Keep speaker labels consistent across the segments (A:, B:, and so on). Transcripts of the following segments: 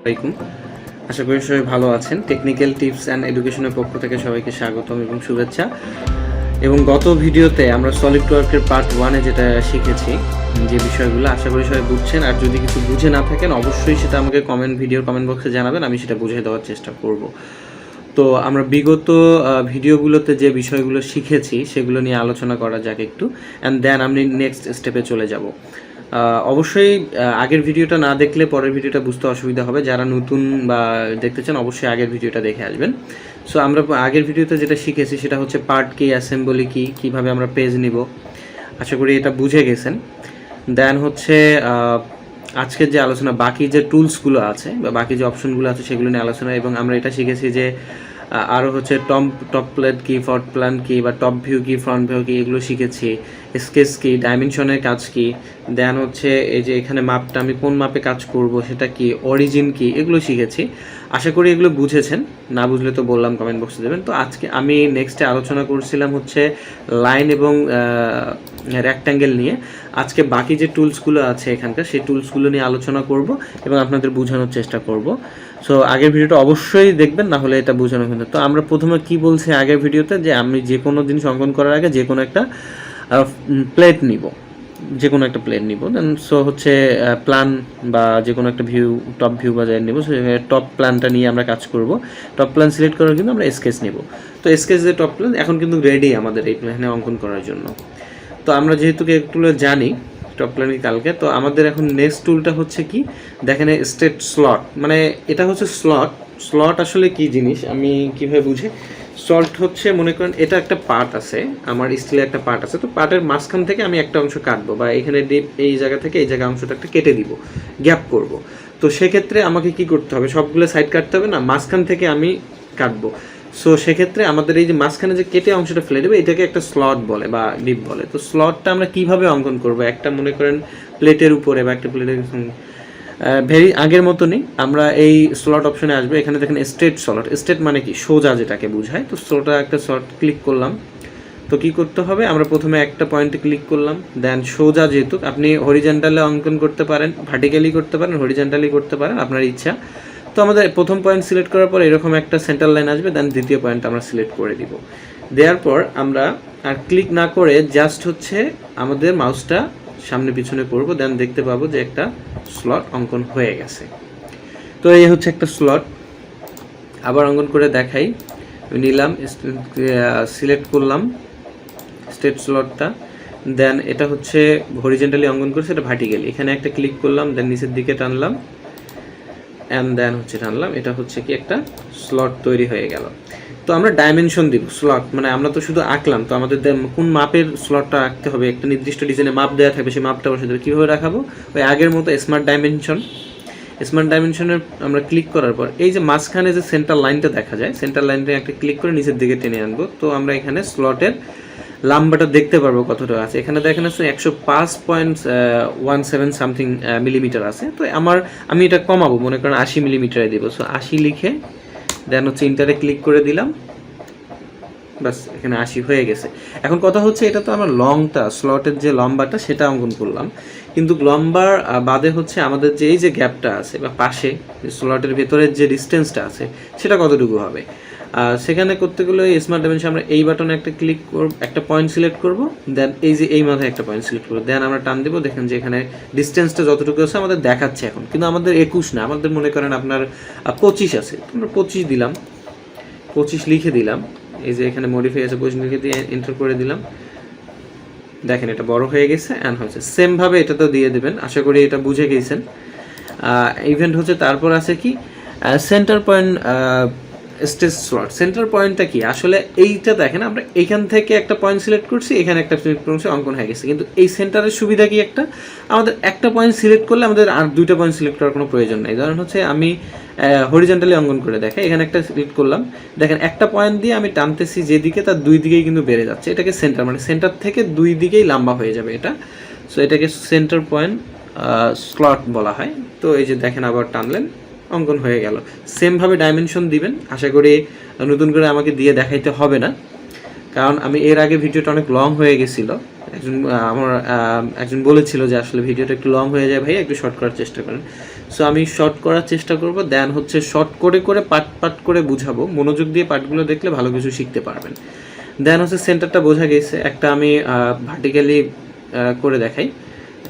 A: আসসালামাইকুম। আশা করি সবাই ভালো আছেন। টেকনিক্যাল টিপস অ্যান্ড এডুকেশনের পক্ষ থেকে সবাইকে স্বাগতম এবং শুভেচ্ছা। এবং গত ভিডিওতে আমরা সলিড ওয়ার্কের পার্ট 1-এ যেটা শিখেছি, যে বিষয়গুলো আশা করি সবাই বুঝছেন। আর যদি কিছু বুঝে না থাকেন অবশ্যই সেটা আমাকে ভিডিওর কমেন্ট বক্সে জানাবেন, আমি সেটা বুঝিয়ে দেওয়ার চেষ্টা করব। তো আমরা বিগত ভিডিওগুলোতে যে বিষয়গুলো শিখেছি সেগুলো নিয়ে আলোচনা করা যাক একটু, অ্যান্ড দেন আমি নেক্সট স্টেপে চলে যাব। অবশ্যই আগের ভিডিওটা না দেখলে পরের ভিডিওটা বুঝতে অসুবিধা হবে। যারা নতুন বা দেখতে চান অবশ্যই আগের ভিডিওটা দেখে আসবেন। সো আমরা আগের ভিডিওতে যেটা শিখেছি সেটা হচ্ছে পার্ট কি, অ্যাসেম্বলি কি, কীভাবে আমরা পেজ নিব, আশা করি এটা বুঝে গেছেন। দেন হচ্ছে আজকের যে আলোচনা, বাকি যে টুলসগুলো আছে বা বাকি যে অপশনগুলো আছে সেগুলো নিয়ে আলোচনা। এবং আমরা এটা শিখেছি যে আরও হচ্ছে টপ প্লেট কি, ফ্রন্ট প্ল্যান কি, বা টপ ভিউ কি, ফ্রন্ট ভিউ কি, এগুলো শিখেছি। স্কেচ কি, ডাইমেনশনের কাজ কি, দেন হচ্ছে এই যে এখানে মাপটা আমি কোন মাপে কাজ করব সেটা কি, অরিজিন কি, এগুলো শিখেছি। আশা করি এগুলো বুঝেছেন। না বুঝলে তো বললাম কমেন্ট বক্সে দেবেন। তো আজকে আমি নেক্সটে আলোচনা করছিলাম হচ্ছে লাইন এবং রেক্ট্যাঙ্গেল নিয়ে। আজকে বাকি যে টুলসগুলো আছে এখানকার সেই টুলসগুলো নিয়ে আলোচনা করব এবং আপনাদের বোঝানোর চেষ্টা করব। সো আগের ভিডিওটা অবশ্যই দেখবেন, না হলে এটা বোঝানো কিন্তু। তো আমরা প্রথমে কি বলছি আগের ভিডিওতে, যে আমি যে কোনো জিনিস অঙ্কন করার আগে যে কোনো একটা প্লেট নিব, যে কোনো একটা প্লেন নিব। দেন সো হচ্ছে প্ল্যান বা যে কোনো একটা ভিউ, টপ ভিউ বা যাই নিব, টপ প্ল্যানটা নিয়ে আমরা কাজ করব। টপ প্ল্যান সিলেক্ট করার কিন্তু আমরা স্কেচ নিব। তো স্কেচ যে টপ প্ল্যান এখন কিন্তু রেডি আমাদের এই প্ল্যানে অঙ্কন করার জন্য। তো আমরা যেহেতু এগুলো জানি টপ প্ল্যান কালকে, তো আমাদের এখন নেক্সট টুলটা হচ্ছে কি দেখেন, স্টেট স্লট। মানে এটা হচ্ছে স্লট আসলে কি জিনিস আমি কিভাবে বুঝি। স্লট হচ্ছে, মনে করেন এটা একটা পার্ট আছে, আমার স্টিলের একটা পার্ট আছে। তো পার্টের মাঝখান থেকে আমি একটা অংশ কাটবো, বা এখানে ডিপ এই জায়গা থেকে এই জায়গা অংশটা একটা কেটে দিব, গ্যাপ করব। তো সেক্ষেত্রে আমাকে কি করতে হবে, সবগুলো সাইড কাটতে হবে না, মাঝখান থেকে আমি কাটবো। সো সেক্ষেত্রে আমাদের এই যে মাঝখানে যে কেটে অংশটা ফেলে দেবে এটাকে একটা স্লট বলে বা ডিপ বলে। তো স্লটটা আমরা কিভাবে অঙ্কন করব, একটা মনে করেন প্লেটের উপরে বা একটা প্লেটের ভেরি আগের মতনই আমরা এই স্লট অপশনে আসবে। এখানে দেখেন স্ট্রেট স্লট, স্ট্রেট মানে কি সোজা, যেটাকে বোঝায়। তো সোজা একটা স্লট ক্লিক করলাম। তো কি করতে হবে, আমরা প্রথমে একটা পয়েন্টে ক্লিক করলাম, দেন সোজা, যেহেতু আপনি হরিজন্টালে অঙ্কন করতে পারেন, ভার্টিক্যালি করতে পারেন, হরিজন্টালি করতে পারেন, আপনার ইচ্ছা। তো আমাদের প্রথম পয়েন্ট সিলেক্ট করার পর এরকম একটা সেন্টার লাইন আসবে, দেন দ্বিতীয় পয়েন্ট আমরা সিলেক্ট করে দিব। দেওয়ার পর আমরা আর ক্লিক না করে জাস্ট হচ্ছে আমাদের মাউসটা সামনে পিছনে করবো, দেন দেখতে পাবো যে একটা স্লট অঙ্কন হয়ে গেছে। তো এই হচ্ছে একটা স্লট। আবার অঙ্কন করে দেখাই, নিলাম, সিলেক্ট করলাম স্ট্রেট স্লটটা, দেন এটা হচ্ছে হরিজন্টালি অঙ্কন করছে, এটা ভার্টিক্যালি। এখানে একটা ক্লিক করলাম, দেন নিচের দিকে টানলাম, অ্যান্ড দেন হচ্ছে টানলাম, এটা হচ্ছে কি একটা স্লট তৈরি হয়ে গেল। তো আমরা ডাইমেনশন দিব, স্লট মানে আমরা তো শুধু আঁকলাম, তো আমাদের কোন মাপের স্লটটা আঁকতে হবে, একটা নির্দিষ্ট ডিজাইনে মাপ দেওয়া থাকবে, সেই মাপটা বসে দেবে। কীভাবে রাখাবো, ওই আগের মতো স্মার্ট ডাইমেনশনের আমরা ক্লিক করার পর এই যে মাঝখানে যে সেন্টার লাইনটা দেখা যায়, সেন্টার লাইনটা একটা ক্লিক করে নিচের দিকে টেনে আনবো। তো আমরা এখানে স্লটের লাম্বাটা দেখতে পারবো কতটা আছে। এখানে দেখেন আছে 105.17 সামথিং মিলিমিটার আছে। তো আমি এটা কমাবো, মনে করেন 80 মিলিমিটারে দেবো। সো 80 লিখে দেন হচ্ছে ইন্টারে ক্লিক করে দিলাম, বাস এখানে 80 হয়ে গেছে। এখন কথা হচ্ছে, এটা তো আমার লংটা, স্লটের যে লম্বাটা সেটা অঙ্কন করলাম, কিন্তু লম্বার বাদে হচ্ছে আমাদের যে এই যে গ্যাপটা আছে বা পাশে স্লটের ভেতরের যে ডিস্টেন্সটা আছে সেটা কতটুকু হবে। সেখানে করতে গেলে স্মার্ট ডাইমেনশন আমরা এই বাটনে একটা ক্লিক করব, একটা পয়েন্ট সিলেক্ট করব, দেন এই যে এই মাথায় একটা পয়েন্ট সিলেক্ট করব, দেন আমরা টান দেবো। দেখেন যে এখানে ডিস্টেন্সটা যতটুকু আছে আমাদের দেখাচ্ছে এখন, কিন্তু আমাদের 21 না, আমাদের মনে করেন আপনার 25 আছে। আমরা 25 দিলাম, 25 লিখে দিলাম। এই যে এখানে মডিফাই আছে, 25 লিখে দিয়ে এন্টার করে দিলাম। দেখেন এটা বড় হয়ে গেছে অ্যান্ড হচ্ছে সেমভাবে এটাতেও দিয়ে দেবেন। আশা করি এটা বুঝে গেছেন। ইভেন্ট হচ্ছে, তারপর আছে কি centre point, stage slot. Centre পয়েন্টটা কি আসলে, এইটা দেখেন আমরা এইখান থেকে একটা পয়েন্ট সিলেক্ট করছি, এখানে একটা সিলেক্ট করছি, অঙ্কন হয়ে গেছে। কিন্তু এই সেন্টারের সুবিধা কি, আমাদের একটা পয়েন্ট সিলেক্ট করলে আমাদের আর দুইটা পয়েন্ট সিলেক্ট করার কোনো প্রয়োজন নেই। ধরেন হচ্ছে আমি হরিজন্টালি অঙ্কন করে দেখাই, এখানে একটা সিলেক্ট করলাম, দেখেন একটা পয়েন্ট দিয়ে আমি টানতেছি যেদিকে, তার দুই দিকেই কিন্তু বেড়ে যাচ্ছে। এটাকে সেন্টার, মানে সেন্টার থেকে দুই দিকেই লম্বা হয়ে যাবে এটা। সো এটাকে সেন্টার পয়েন্ট স্লট বলা হয়। তো এই যে দেখেন আবার টানলেন, অঙ্কন হয়ে গেল। সেমভাবে ডাইমেনশন দিবেন, আশা করি নতুন করে আমাকে দিয়ে দেখাইতে হবে না। কারণ আমি এর আগে ভিডিওটা অনেক লং হয়ে গেছিলো, একজন বলেছিল যে আসলে ভিডিওটা একটু লং হয়ে যায় ভাই, একটু শর্ট করার চেষ্টা করেন। সো আমি শর্ট করার চেষ্টা করব, দেন হচ্ছে শর্ট করে করে পাট করে বুঝাবো, মনোযোগ দিয়ে পার্টগুলো দেখলে ভালো কিছু শিখতে পারবেন। দেন হচ্ছে সেন্টারটা বোঝা গেছে, একটা আমি ভার্টিক্যালি করে দেখাই।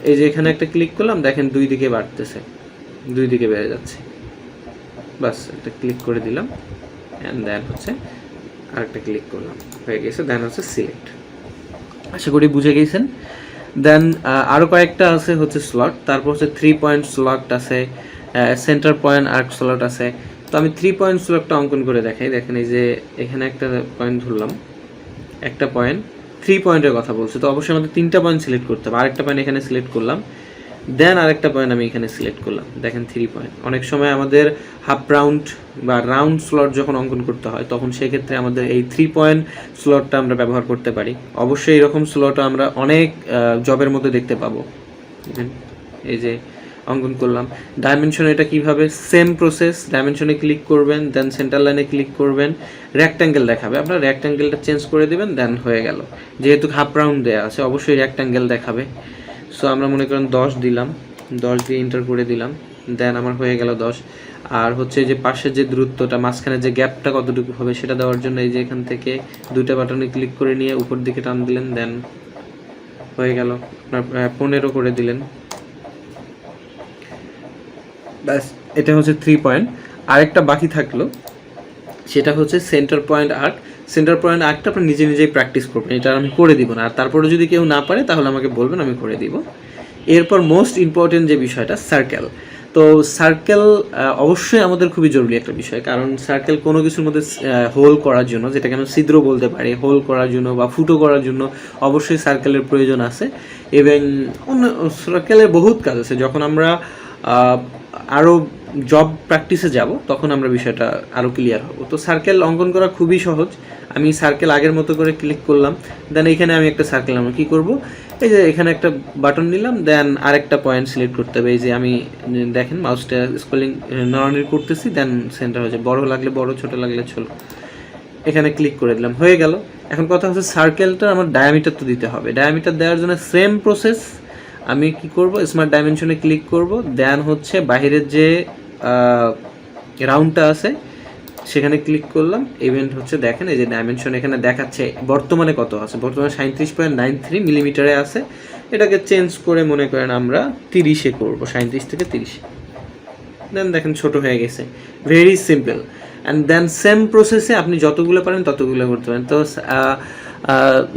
A: এই যে এখানে একটা ক্লিক করলাম, দেখেন দুই দিকে বাড়তেছে, দুই দিকে বেড়ে যাচ্ছে, বাস একটা ক্লিক করে দিলাম অ্যান্ড দেন হচ্ছে আরেকটা ক্লিক করলাম, হয়ে গেছে। দেন হচ্ছে সিলেক্ট, আশা করি বুঝে গেছেন। দেন আরও কয়েকটা আছে হচ্ছে স্লট, তারপর হচ্ছে 3 পয়েন্ট স্লট আছে, সেন্টার পয়েন্ট আর্ক স্লট আছে। তো আমি 3 পয়েন্ট স্লটটা অঙ্কন করে দেখাই। দেখেন এই যে এখানে একটা পয়েন্ট ধরলাম, একটা পয়েন্ট 3 পয়েন্টের কথা বলছে, তো অবশ্যই আমাদের 3টা পয়েন্ট সিলেক্ট করতে হবে। আরেকটা পয়েন্ট এখানে সিলেক্ট করলাম, দেন আরেকটা পয়েন্ট আমি এখানে সিলেক্ট করলাম, দেখেন 3 পয়েন্ট। অনেক সময় আমাদের হাফ রাউন্ড বা রাউন্ড স্লট যখন অঙ্কন করতে হয় তখন সেক্ষেত্রে আমাদের এই 3 পয়েন্ট স্লটটা আমরা ব্যবহার করতে পারি। অবশ্যই এরকম স্লটও আমরা অনেক জবের মধ্যে দেখতে পাবো। এই যে অঙ্কন করলাম, ডাইমেনশন এটা কিভাবে, সেম প্রসেস, ডাইমেনশনে ক্লিক করবেন, দেন সেন্টার লাইনে ক্লিক করবেন, রেক্ট্যাঙ্গেল দেখাবে, আপনার রেক্ট্যাঙ্গেলটা চেঞ্জ করে দেবেন, দেন হয়ে গেল। যেহেতু হাফ রাউন্ড দেওয়া আছে অবশ্যই রেক্ট্যাঙ্গেল দেখাবে। সো আমরা মনে করেন 10 দিলাম, 10 দিয়ে এন্টার করে দিলাম, দেন আমার হয়ে গেল 10। আর হচ্ছে যে পাশের যে দূরত্বটা, মাঝখানে যে গ্যাপটা কতটুকু হবে সেটা দেওয়ার জন্য এই যে এখান থেকে দুইটা বাটনে ক্লিক করে নিয়ে উপর দিকে টান দিলেন, দেন হয়ে গেল। আপনার 15 করে দিলেন, ব্যাস। এটা হচ্ছে 3 পয়েন্ট। আরেকটা বাকি থাকলো, সেটা হচ্ছে centre point arc. Centre point আর্কটা আপনি নিজে নিজেই প্র্যাকটিস করবেন, এটা আমি করে দিব না। আর তারপরে যদি কেউ না পারে তাহলে আমাকে বলবেন, আমি করে দিব। এরপর মোস্ট ইম্পর্টেন্ট যে বিষয়টা, সার্কেল। তো সার্কেল অবশ্যই আমাদের খুবই জরুরি একটা বিষয়, কারণ সার্কেল কোনো কিছুর মধ্যে হোল করার জন্য, যেটাকে আমরা ছিদ্র বলতে পারি, হোল করার জন্য বা ফুটো করার জন্য অবশ্যই সার্কেলের প্রয়োজন আছে। এবং অন্য সার্কেলের বহুত কাজ আছে। যখন আমরা আরও জব প্র্যাকটিসে যাব তখন আমরা বিষয়টা আরও ক্লিয়ার হব। তো সার্কেল অঙ্কন করা খুবই সহজ। আমি সার্কেল আগের মতো করে ক্লিক করলাম, দেন এখানে আমি একটা সার্কেল আমরা কী করব, এই যে এখানে একটা বাটন নিলাম, দেন আরেকটা পয়েন্ট সিলেক্ট করতে হবে। এই যে আমি দেখেন মাউসটা স্ক্রলিং নড়ানড়ি করতেছি, দেন সেন্টার হয়েছে, বড় লাগলে বড়, ছোট লাগলে ছোট, এখানে ক্লিক করে দিলাম, হয়ে গেল। এখন কথা হচ্ছে সার্কেলটা আমার ডায়ামিটার তো দিতে হবে। ডায়ামিটার দেওয়ার জন্য সেম প্রসেস, আমি কি করব, স্মার্ট ডাইমেনশনে ক্লিক করব, দেন হচ্ছে বাইরের যে রাউন্ডটা আছে সেখানে ক্লিক করলাম। ইভেন্ট হচ্ছে দেখেন এই যে ডাইমেনশন এখানে দেখাচ্ছে বর্তমানে কত আছে, বর্তমানে 37.93 মিলিমিটারে আছে। এটাকে চেঞ্জ করে মনে করেন আমরা 30-এ করবো, 37 থেকে 30। দেন দেখেন ছোট হয়ে গেছে, very simple. And then same প্রসেসে আপনি যতগুলো পারেন ততগুলো করতে পারেন। তো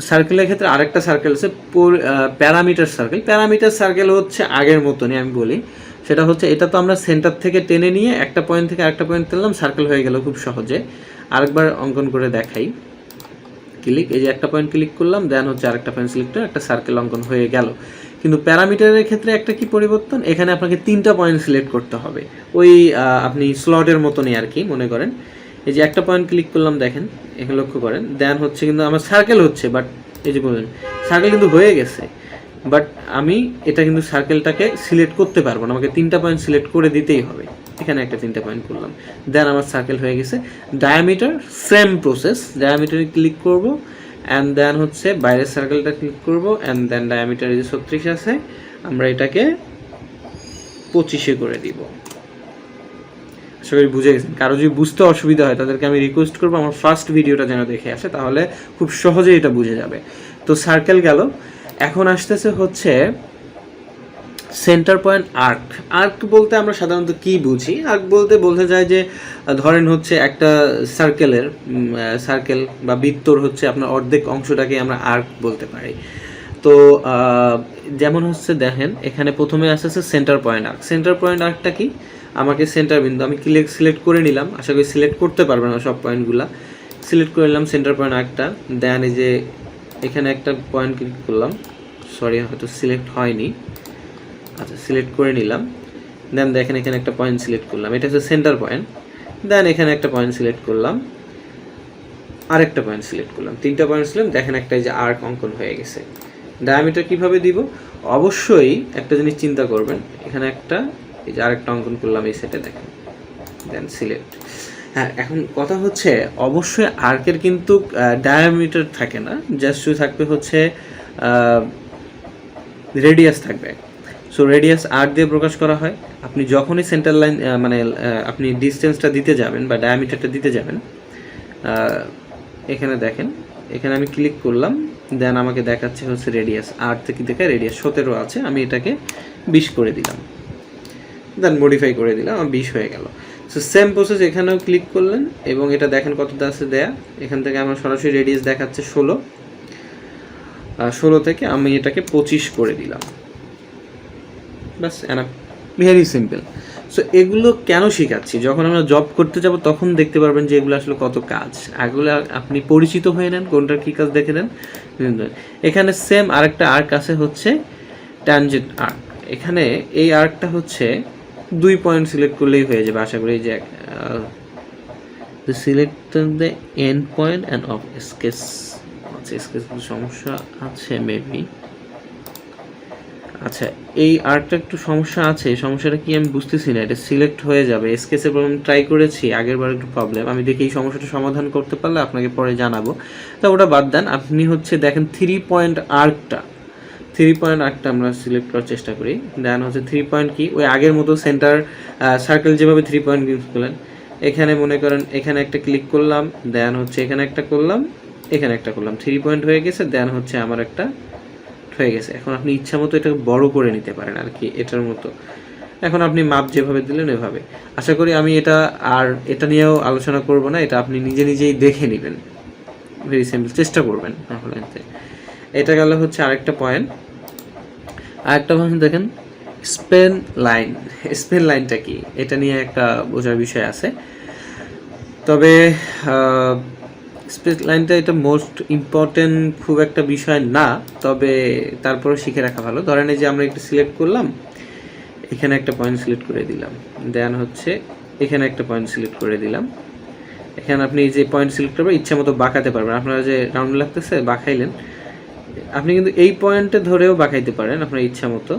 A: সার্কেলের ক্ষেত্রে আরেকটা সার্কেল আছে প্যারামিটার সার্কেল। প্যারামিটার সার্কেল হচ্ছে আগের মতনই, আমি বলি সেটা হচ্ছে, এটা তো আমরা সেন্টার থেকে টেনে নিয়ে একটা পয়েন্ট থেকে আরেকটা পয়েন্ট তুললাম, সার্কেল হয়ে গেল খুব সহজে। আরেকবার অঙ্কন করে দেখাই, ক্লিক, এই যে একটা পয়েন্ট ক্লিক করলাম, দেন হচ্ছে আরেকটা পয়েন্ট সিলেক্ট করে একটা সার্কেল অঙ্কন হয়ে গেল। কিন্তু প্যারামিটারের ক্ষেত্রে একটা কি পরিবর্তন, এখানে আপনাকে 3টা পয়েন্ট সিলেক্ট করতে হবে, ওই আপনি স্লটের মতনই আর কি মনে করেন। এই যে একটা পয়েন্ট ক্লিক করলাম, দেখেন এখানে লক্ষ্য করেন, দেন হচ্ছে কিন্তু আমার সার্কেল হচ্ছে, বাট এই যে বললেন সার্কেল কিন্তু হয়ে গেছে, বাট আমি এটা কিন্তু সার্কেলটাকে সিলেক্ট করতে পারবো না, আমাকে 3টা পয়েন্ট সিলেক্ট করে দিতেই হবে। এখানে একটা 3টা পয়েন্ট করলাম, দেন আমার সার্কেল হয়ে গেছে। ডায়ামিটার সেম প্রসেস, ডায়ামিটারে ক্লিক করব, অ্যান্ড দেন হচ্ছে বাইরের সার্কেলটা ক্লিক করব, অ্যান্ড দেন ডায়ামিটার যে 36 আছে আমরা এটাকে 25-এ করে দিব। আশা করি বুঝে গেছেন। কারো যদি বুঝতে অসুবিধা হয় তাদেরকে আমি রিকোয়েস্ট করবো আমার ফার্স্ট ভিডিওটা যেন দেখে আসে, তাহলে খুব সহজেই এটা বুঝে যাবে। তো সার্কেল গেল, এখন আসতেছে হচ্ছে সেন্টার পয়েন্ট আর্ক। আর্ক বলতে আমরা সাধারণত কি বুঝি, আর্ক বলতে বোঝা যায় যে ধরেন হচ্ছে একটা সার্কেল বা বৃত্তর হচ্ছে আপনার অর্ধেক অংশটাকে আমরা আর্ক বলতে পারি। তো যেমন হচ্ছে দেখেন এখানে প্রথমে আসছে centre point arc. Centre point আর্কটা কি, আমাকে সেন্টার বিন্দু আমি সিলেক্ট করে নিলাম, আশা করি সিলেক্ট করতে পারবেন না সব পয়েন্টগুলো, সিলেক্ট করে নিলাম সেন্টার পয়েন্ট আর্কটা। দেন এই যে এখানে একটা পয়েন্ট ক্লিক করলাম, সরি হয়তো সিলেক্ট হয়নি, আচ্ছা সিলেক্ট করে নিলাম। দেন দেখেন এখানে একটা পয়েন্ট সিলেক্ট করলাম, এটা হচ্ছে সেন্টার পয়েন্ট। দেন এখানে একটা পয়েন্ট সিলেক্ট করলাম, আরেকটা পয়েন্ট সিলেক্ট করলাম, 3টা পয়েন্ট সিলেক্ট, দেখেন একটা এই যে আর্ক অঙ্কন হয়ে গেছে। ডায়ামিটার কিভাবে দিব, অবশ্যই একটা জিনিস চিন্তা করবেন, এখানে একটা এই যে আরেকটা অঙ্কন করলাম এই সেটে, দেখেন, দেন সিলেক্ট। হ্যাঁ, এখন কথা হচ্ছে অবশ্যই আর্কের কিন্তু ডায়ামিটার থাকে না, জাস্ট থাকবে হচ্ছে রেডিয়াস থাকবে। সো রেডিয়াস আর দিয়ে প্রকাশ করা হয়। আপনি যখনই সেন্টার লাইন মানে আপনি ডিস্টেন্সটা দিতে যাবেন বা ডায়ামিটারটা দিতে যাবেন, এখানে দেখেন, এখানে আমি ক্লিক করলাম, দেন আমাকে দেখাচ্ছে হচ্ছে রেডিয়াস, আর থেকে দেখে রেডিয়াস 17 আছে, আমি এটাকে 20 করে দিলাম, দেন মডিফাই করে দিলাম, 20 হয়ে গেল। সো সেম প্রসেস এখানেও ক্লিক করলেন এবং এটা দেখেন কতটা আছে দেয়া, এখান থেকে আমার সরাসরি রেডিয়াস দেখাচ্ছে 16 থেকে আমি এটাকে 25 করে দিলাম, বাস। Very simple. সো এগুলো কেন শেখাচ্ছি, যখন আমরা জব করতে যাব তখন দেখতে পারবেন যে এগুলো আসলে কত কাজ, এগুলো আপনি পরিচিত হয়ে নেন, কোনটার কী কাজ দেখে নেন। এখানে সেম আরেকটা আর্ক আছে হচ্ছে ট্যানজেন্ট আর্ক। এখানে এই আর্কটা হচ্ছে 2 পয়েন্ট সিলেক্ট করলেই হয়ে যাবে আশা করি, যে select the end point and of sketch. আচ্ছা, স্কেচ সমস্যা আছে মেবি। আচ্ছা, এই আর্টটা একটু সমস্যা আছে, এই সমস্যাটা কি আমি বুঝতেছি না। এটা সিলেক্ট হয়ে যাবে, স্কেচের প্রবলেম ট্রাই করেছি আগের বার, একটু প্রবলেম। আমি দেখি এই সমস্যাটা সমাধান করতে পারলে আপনাকে পরে জানাবো। তা ওটা বাদ দেন, আপনি হচ্ছে দেখেন 3 পয়েন্ট আর্কটা আমরা সিলেক্ট করার চেষ্টা করি। দেন হচ্ছে 3 পয়েন্ট কি, ওই আগের মতো সেন্টার সার্কেল যেভাবে 3 পয়েন্ট ইউজ করলেন, এখানে মনে করেন এখানে একটা ক্লিক করলাম, দেন হচ্ছে এখানে একটা করলাম, এখানে একটা করলাম, 3 পয়েন্ট হয়ে গেছে। দেন হচ্ছে আমার একটা হয়ে গেছে। এখন আপনি ইচ্ছা মতো এটাকে বড় করে নিতে পারেন আর কি, এটার মতো। এখন আপনি মাপ যেভাবে দিলেন এভাবে। আশা করি আমি এটা নিয়েও আলোচনা করব না, এটা আপনি নিজেই দেখে নেবেন। ভেরি সিম্পল, চেষ্টা করবেন তাহলে। এটা গেল হচ্ছে আরেকটা পয়েন্ট দেখেন স্পেন লাইনটা কি, এটা নিয়ে একটা বোঝার বিষয় আছে। তবে স্পেস লাইনটা এটা মোস্ট ইম্পর্টেন্ট খুব একটা বিষয় না, তবে তারপরে শিখে রাখা ভালো। ধরেন এই যে আমরা একটু সিলেক্ট করলাম, এখানে একটা পয়েন্ট সিলেক্ট করে দিলাম, দেন হচ্ছে এখানে একটা পয়েন্ট সিলেক্ট করে দিলাম। এখানে আপনি যে পয়েন্ট সিলেক্ট করবেন ইচ্ছা মতো বাঁকাতে পারবেন। আপনারা যে রাউন্ড লাগতেছে বাঁকাইলেন, আপনি কিন্তু এই পয়েন্টে ধরেও বাঁকাইতে পারেন, আপনার ইচ্ছা মতো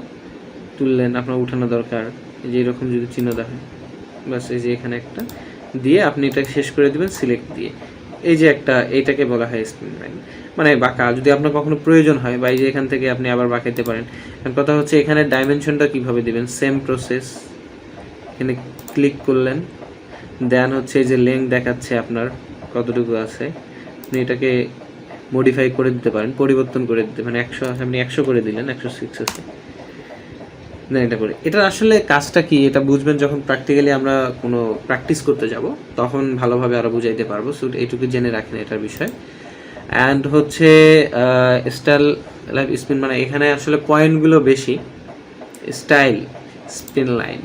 A: তুললেন, আপনার উঠানো দরকার। এই যে এরকম যদি চিহ্ন দেখেন, বাস এই যে এখানে একটা দিয়ে আপনি এটা শেষ করে দিবেন সিলেক্ট দিয়ে। এই যে এইটাকে বলা হয় স্পিন লাইন, মানে বাঁকা। যদি আপনার কখনো প্রয়োজন হয় বা এই যে এখান থেকে আপনি আবার বাঁকাইতে পারেন। কথা হচ্ছে এখানে ডাইমেনশনটা কিভাবে দিবেন, সেম প্রসেস। এখানে ক্লিক করলেন, দেন হচ্ছে এই যে লেন্থ দেখাচ্ছে আপনার কতটুকু আছে, আপনি এটাকে মডিফাই করে দিতে পারেন, পরিবর্তন করে দিতে পারেন। 100 আপনি 100 করে দিলেন, 106 আছে, না এটা করে। এটা আসলে কাজটা কি এটা বুঝবেন যখন প্র্যাকটিক্যালি আমরা কোনো প্র্যাকটিস করতে যাব, তখন ভালোভাবে আরও বুঝাইতে পারবো। সো এইটুকু জেনে রাখেন এটার বিষয়। অ্যান্ড হচ্ছে স্টাইল লাইভ স্পিন, মানে এখানে আসলে পয়েন্টগুলো বেশি, স্টাইল স্পিন লাইন।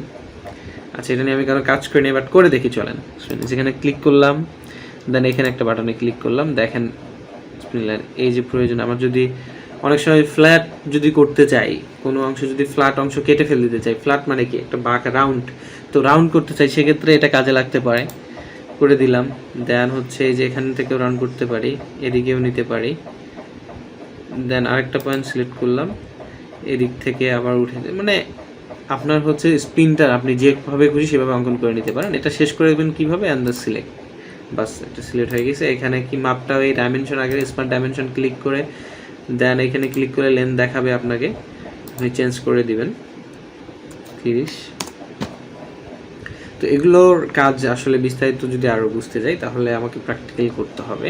A: আচ্ছা, এটা নিয়ে আমি কারো কাজ করিনি, বাট করে দেখি চলেন। যেখানে ক্লিক করলাম, দেন এখানে একটা বাটনে ক্লিক করলাম, দেখেন স্পিন লাইন। এই যে প্রয়োজন আমার, যদি অনেক সময় ফ্ল্যাট যদি করতে চাই, কোনো অংশ যদি ফ্ল্যাট অংশ কেটে ফেলে দিতে চাই, ফ্ল্যাট মানে কি একটা বাঁকা রাউন্ড, তো রাউন্ড করতে চাই, সেক্ষেত্রে এটা কাজে লাগতে পারে। করে দিলাম, দেন হচ্ছে এই যে এখান থেকেও রাউন্ড করতে পারি, এদিকেও নিতে পারি। দেন আরেকটা পয়েন্ট সিলেক্ট করলাম, এদিক থেকে আবার উঠে, মানে আপনার হচ্ছে স্পিনটা আপনি যেভাবে খুশি সেভাবে অঙ্কন করে নিতে পারেন। এটা শেষ করে দেবেন কীভাবে, অ্যান্ড দ্য সিলেক্ট, বাস এটা সিলেক্ট হয়ে গেছে। এখানে কি মাপটা, এই ডাইমেনশন, আগে স্মার্ট ডাইমেনশন ক্লিক করে দেন এখানে ক্লিক করে লেন্থ দেখাবে আপনাকে, আপনি চেঞ্জ করে দিবেন 30। তো এগুলোর কাজ আসলে বিস্তারিত যদি আরও বুঝতে যাই তাহলে আমাকে প্র্যাকটিক্যালি করতে হবে।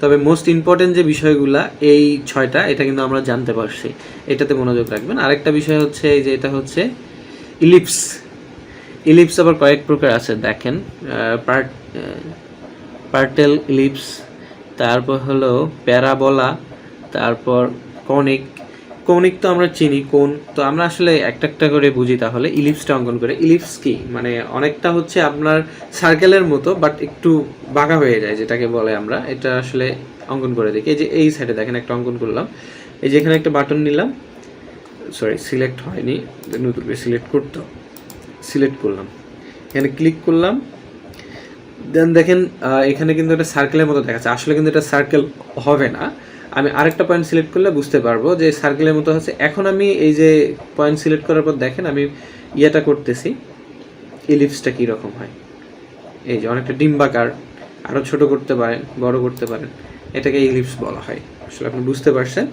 A: তবে মোস্ট ইম্পর্টেন্ট যে বিষয়গুলো এই 6টা, এটা কিন্তু আমরা জানতে পারছি, এটাতে মনোযোগ রাখবেন। আরেকটা বিষয় হচ্ছে এই যে এটা হচ্ছে ইলিপস আবার কয়েক প্রকার আছে দেখেন, পার্টেল ইলিপস, তারপর হলো প্যারাবোলা, তারপর কৌণিক তো আমরা চিনি, কোণ তো আমরা আসলে একটা করে বুঝি। তাহলে ইলিপসটা অঙ্কন করে, ইলিপস কি মানে অনেকটা হচ্ছে আপনার সার্কেলের মতো, বাট একটু বাঁকা হয়ে যায়, যেটাকে বলে আমরা। এটা আসলে অঙ্কন করে দেখি। এই যে এই সাইডে দেখেন একটা অঙ্কন করলাম, এই যে এখানে একটা বাটন নিলাম, সরি সিলেক্ট হয়নি, নতুন করে সিলেক্ট করলাম, এখানে ক্লিক করলাম, দেন দেখেন এখানে কিন্তু একটা সার্কেলের মতো দেখাচ্ছে, আসলে কিন্তু এটা সার্কেল হবে না। আমি আরেকটা পয়েন্ট সিলেক্ট করলে বুঝতে পারবো যে সার্কেলের মতো হচ্ছে। এখন আমি এই যে পয়েন্ট সিলেক্ট করার পর দেখেন আমি ইয়েটা করতেছি, ইলিপসটা কীরকম হয়। এই যে অনেকটা ডিম্বাকার, আরও ছোট করতে পারেন, বড় করতে পারেন, এটাকে ইলিপস বলা হয়। আসলে আপনি বুঝতে পারছেন।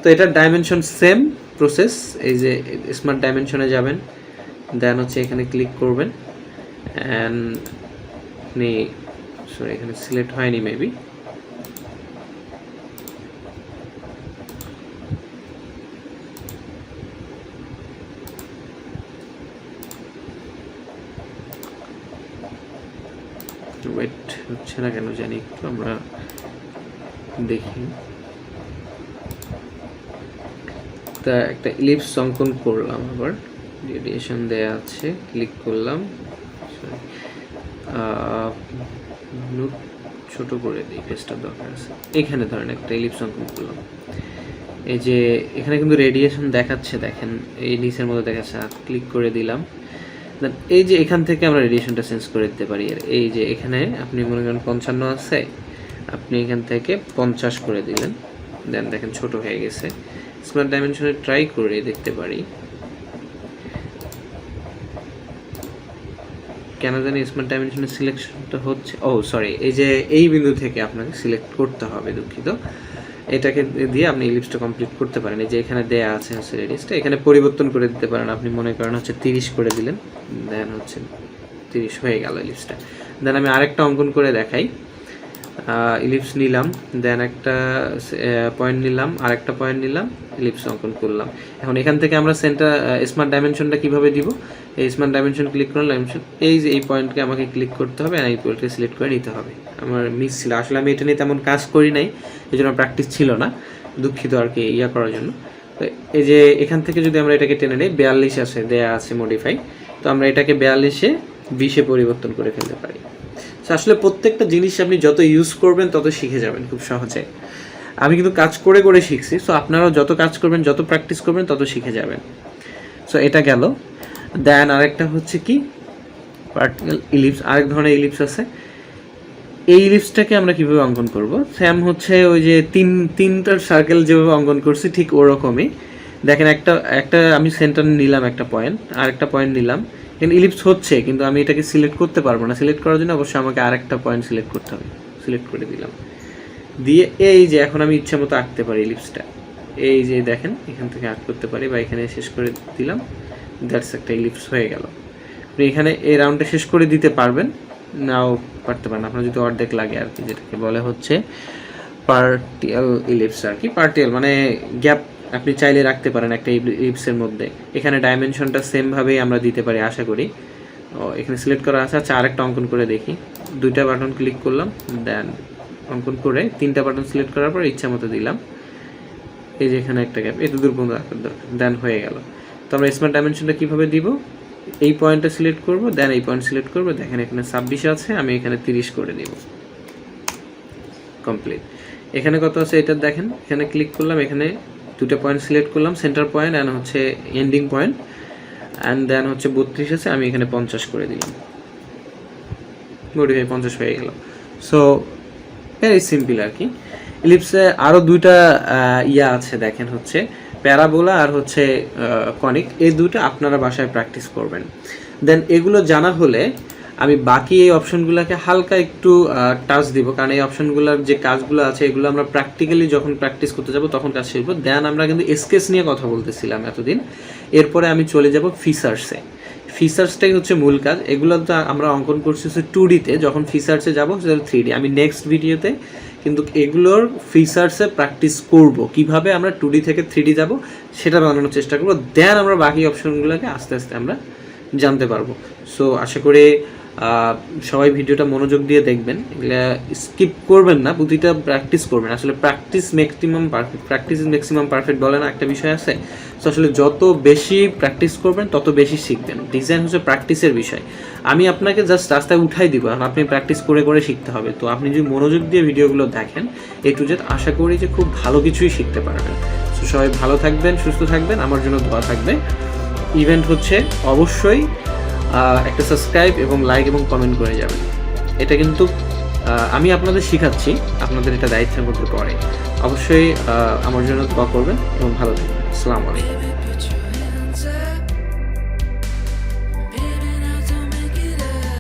A: তো এটার ডাইমেনশন সেম প্রসেস। এই যে স্মার্ট ডাইমেনশনে যাবেন, দেন হচ্ছে এখানে ক্লিক করবেন অ্যান্ড আপনি সরি এখানে সিলেক্ট হয়নি মেবি, ওয়েট হচ্ছে না কেন জানি, একটু আমরা দেখি। তা একটা ইলিপস অঙ্কন করলাম, আবার রেডিয়েশন দেয়া আছে, ক্লিক করলাম, ছোট করে দিই, পেজটা দরকার আছে। এখানে ধরেন একটা ইলিপস অঙ্কন করলাম, এই যে এখানে কিন্তু রেডিয়েশন দেখাচ্ছে, দেখেন এই নিচের মধ্যে দেখাচ্ছে, ক্লিক করে দিলাম। এই যে এখান থেকে আমরা রেডিয়েশনটা চেঞ্জ করে দিতে পারি। আর এই যে এখানে আপনি মনে করেন 55 আছে, আপনি এখান থেকে 50 করে দিলেন, দেন দেখেন ছোট হয়ে গেছে। স্মার্ট ডাইমেনশনে ট্রাই করে দেখতে পারি, কেন জানি স্মার্ট ডাইমেনশনের সিলেকশনটা হচ্ছে, ও সরি, এই যে এই বিন্দু থেকে আপনাকে সিলেক্ট করতে হবে, দুঃখিত। এটাকে দিয়ে আপনি ইলিপসটা কমপ্লিট করতে পারেন। এই যে এখানে দেয়া আছে হচ্ছে রেডিয়াসটা, এখানে পরিবর্তন করে দিতে পারেন। আপনি মনে করেন হচ্ছে 30 করে দিলেন, দেন হচ্ছে 30 হয়ে গেল ইলিপসটা। দেন আমি আরেকটা অঙ্কন করে দেখাই। ইলিপস নিলাম, দেন একটা পয়েন্ট নিলাম, আরেকটা পয়েন্ট নিলাম, ইলিপস অঙ্কন করলাম। এখন এখান থেকে আমরা সেন্টার স্মার্ট ডাইমেনশনটা কিভাবে দিব? এই স্মার্ট ডাইমেনশন ক্লিক করলাম, ডাইমেনশন এই যে এই পয়েন্টকে আমাকে ক্লিক করতে হবে, আর এই পয়েন্টকে সিলেক্ট করে নিতে হবে। আমার মিস ছিল, আসলে আমি এটা নিয়ে তেমন কাজ করি নাই, এই জন্য প্র্যাকটিস ছিল না, দুঃখিত আর কি ইয়া করার জন্য। তো এই যে এখান থেকে যদি আমরা এটাকে টেনে নিই, 42 আছে, দেয়া আছে মডিফাই, তো আমরা এটাকে 42-এ 20-এ পরিবর্তন করে ফেলতে পারি। আসলে প্রত্যেকটা জিনিস আপনি যত ইউজ করবেন তত শিখে যাবেন খুব সহজে। আমি কিন্তু কাজ করে করে শিখছি, সো আপনারাও যত কাজ করবেন, যত প্র্যাকটিস করবেন, তত শিখে যাবেন। সো এটা গেল। দেন আরেকটা হচ্ছে কি, পার্টিকেল ইলিপস, আরেক ধরনের ইলিপস আছে। এই ইলিপসটাকে আমরা কিভাবে অঙ্কন করব? স্যাম হচ্ছে ওই যে তিনটার সার্কেল যেভাবে অঙ্কন করছি ঠিক ওরকমই। দেখেন একটা আমি সেন্টার নিলাম, একটা পয়েন্ট, আর একটা পয়েন্ট নিলাম, কিন্তু ইলিপস হচ্ছে, কিন্তু আমি এটাকে সিলেক্ট করতে পারবো না। সিলেক্ট করার জন্য অবশ্যই আমাকে আরেকটা পয়েন্ট সিলেক্ট করতে হবে। সিলেক্ট করে দিলাম, দিয়ে এই যে এখন আমি ইচ্ছা মতো আঁকতে পারি ইলিপসটা। এই যে দেখেন এখান থেকে আঁক করতে পারি, বা এখানে শেষ করে দিলাম, দ্যাটস একটা ইলিপস হয়ে গেল। আপনি এখানে এই রাউন্ডটা শেষ করে দিতে পারবেন, নাও পারতে পারেন, আপনার যদি অর্ধেক লাগে আর কি, যেটাকে বলে হচ্ছে পার্টিয়াল ইলিপস আর কি। পার্টিয়াল মানে গ্যাপ আপনি চাইলে রাখতে পারেন একটা ইলিপসের মধ্যে। এখানে ডাইমেনশনটা সেমভাবেই আমরা দিতে পারি আশা করি। এখানে সিলেক্ট করা আছে। আচ্ছা, আরেকটা অঙ্কন করে দেখি। দুইটা বাটন ক্লিক করলাম, দেন অঙ্কন করে তিনটা বাটন সিলেক্ট করার পর ইচ্ছা মতো দিলাম। এই যে এখানে একটা গ্যাপ, এত দূর পর্যন্ত রাখার দরকার, দেন হয়ে গেল। তো আমরা স্মার্ট ডাইমেনশনটা কীভাবে দিব? এই পয়েন্টটা সিলেক্ট করব, দেন এই পয়েন্ট সিলেক্ট করব, দেখেন এখানে 26 আছে, আমি এখানে 30 করে দিব, কমপ্লিট। এখানে কত আছে এটা দেখেন, এখানে ক্লিক করলাম, এখানে দুটো পয়েন্ট সিলেক্ট করলাম, সেন্টার পয়েন্ট অ্যান্ড হচ্ছে এন্ডিং পয়েন্ট, অ্যান্ড দেন হচ্ছে 32 আছে, আমি এখানে 50 করে দিলাম, মডিফাই 50 হয়ে গেল। সো ভেরি সিম্পল আর কি। ইলিপসে আরও দুইটা ইয়া আছে, দেখেন হচ্ছে প্যারাবোলা আর হচ্ছে কনিক, এই দুটো আপনারা বাসায় প্র্যাকটিস করবেন। দেন এগুলো জানা হলে আমি বাকি এই অপশনগুলোকে হালকা একটু টাচ দিব, কারণ এই অপশনগুলোর যে কাজগুলো আছে এগুলো আমরা প্র্যাকটিক্যালি যখন প্র্যাকটিস করতে যাব তখন কাজ শিখব। দেন আমরা কিন্তু স্কেচ নিয়ে কথা বলতেছিলাম এতদিন, এরপরে আমি চলে যাব ফিচার্সে। ফিচার্সটাই হচ্ছে মূল কাজ। এগুলো তো আমরা অঙ্কন করছি হচ্ছে 2D-তে, যখন ফিচার্সে যাবো সেটা 3D। আমি নেক্সট ভিডিওতে কিন্তু এগুলোর ফিচার্সে প্র্যাকটিস করব, কিভাবে আমরা 2D থেকে 3D যাব সেটা বানানোর চেষ্টা করব। দেন আমরা বাকি অপশনগুলোকে আস্তে আস্তে আমরা জানতে পারবো। সো আশা করি সবাই ভিডিওটা মনোযোগ দিয়ে দেখবেন, এগুলো স্কিপ করবেন না, প্রতিটা প্র্যাকটিস করবেন। আসলে practice maximum perfect, practice is maximum perfect বলে না একটা বিষয় আছে। সো আসলে যত বেশি প্র্যাকটিস করবেন তত বেশি শিখবেন। ডিজাইন হচ্ছে প্র্যাকটিসের বিষয়। আমি আপনাকে জাস্ট রাস্তায় উঠাই দিব, আপনি প্র্যাকটিস করে করে শিখতে হবে। তো আপনি যদি মনোযোগ দিয়ে ভিডিওগুলো দেখেন A to Z, আশা করি যে খুব ভালো কিছুই শিখতে পারবেন। সো সবাই ভালো থাকবেন, সুস্থ থাকবেন, আমার জন্য দোয়া থাকবে। ইভেন্ট হচ্ছে অবশ্যই একটা সাবস্ক্রাইব এবং লাইক এবং কমেন্ট করে যাবেন। এটা কিন্তু আমি আপনাদের শেখাচ্ছি, আপনাদের এটা দায়িত্বের মধ্যে পড়ে। অবশ্যই আমার জন্য দোয়া করবেন এবং ভালো থাকবেন। আসসালামু আলাইকুম।